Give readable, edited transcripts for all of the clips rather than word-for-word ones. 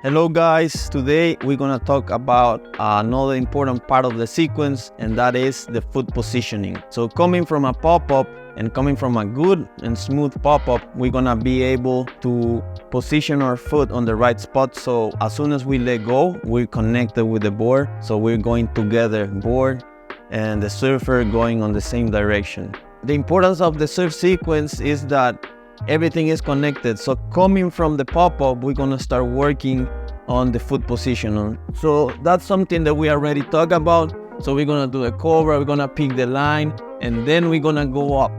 Hello guys, today we're gonna talk about another important part of the sequence, and that is the foot positioning. So coming from a pop-up and coming from a good and smooth pop-up, we're gonna be able to position our foot on the right spot. So as soon as we let go, we're connected with the board. So we're going together, board and the surfer going on the same direction. The importance of the surf sequence is that everything is connected. So coming from the pop-up, we're gonna start working on the foot position. So that's something that we already talked about. So we're gonna do a cover, we're gonna pick the line, and then we're gonna go up.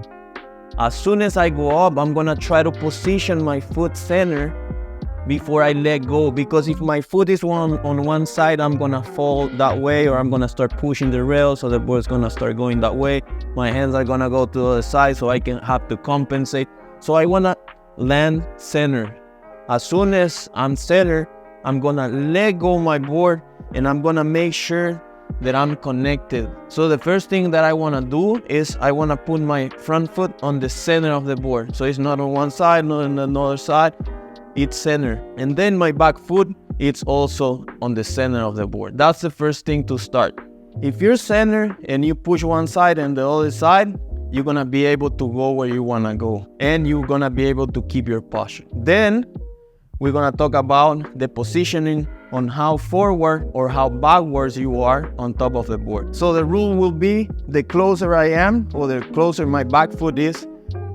As soon as I go up, I'm gonna try to position my foot center before I let go, because if my foot is on one side, I'm gonna fall that way, or I'm gonna start pushing the rail, so the board's gonna start going that way. My hands are gonna go to the other side, so I can have to compensate. So I wanna land center. As soon as I'm center, I'm gonna let go my board, and I'm gonna make sure that I'm connected. So the first thing that I wanna do is I wanna put my front foot on the center of the board. So it's not on one side, not on another side, it's center. And then my back foot, it's also on the center of the board. That's the first thing to start. If you're center and you push one side and the other side, you're gonna be able to go where you wanna go, and you're gonna be able to keep your posture. Then we're gonna talk about the positioning on how forward or how backwards you are on top of the board. So the rule will be, the closer I am, or the closer my back foot is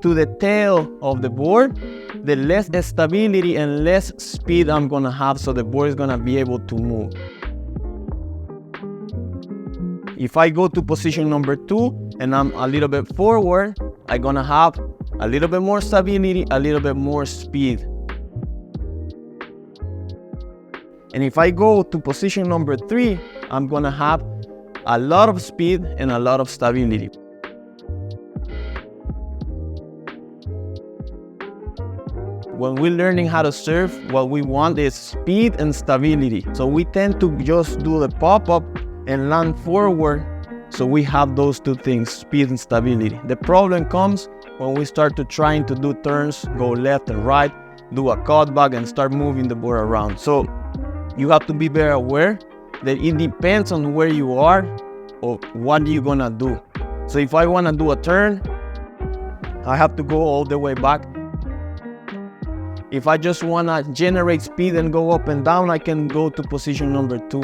to the tail of the board, the less stability and less speed I'm gonna have, so the board is gonna be able to move. If I go to position number 2 and I'm a little bit forward, I'm gonna have a little bit more stability, a little bit more speed. And if I go to position number 3, I'm gonna have a lot of speed and a lot of stability. When we're learning how to surf, what we want is speed and stability. So we tend to just do the pop-up and land forward, so we have those two things, speed and stability. The problem comes when we start to trying to do turns, go left and right, do a cutback and start moving the board around. So you have to be very aware that it depends on where you are or what you're gonna do. So if I wanna do a turn, I have to go all the way back. If I just wanna generate speed and go up and down, I can go to position number 2.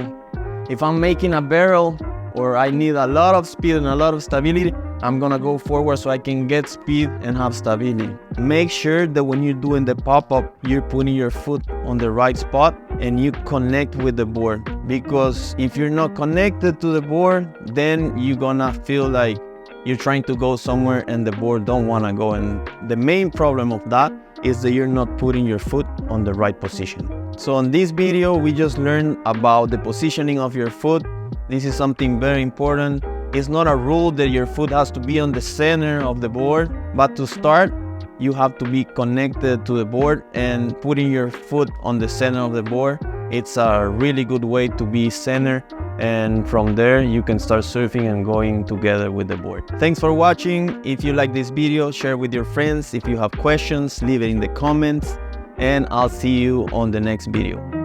If I'm making a barrel, or I need a lot of speed and a lot of stability, I'm gonna go forward so I can get speed and have stability. Make sure that when you're doing the pop-up, you're putting your foot on the right spot and you connect with the board. Because if you're not connected to the board, then you're gonna feel like you're trying to go somewhere and the board don't wanna go. And the main problem of that is that you're not putting your foot on the right position. So in this video, we just learned about the positioning of your foot. This is something very important. It's not a rule that your foot has to be on the center of the board, but to start, you have to be connected to the board, and putting your foot on the center of the board, it's a really good way to be center, and from there you can start surfing and going together with the board. Thanks for watching. If you like this video, share with your friends. If you have questions, leave it in the comments, and I'll see you on the next video.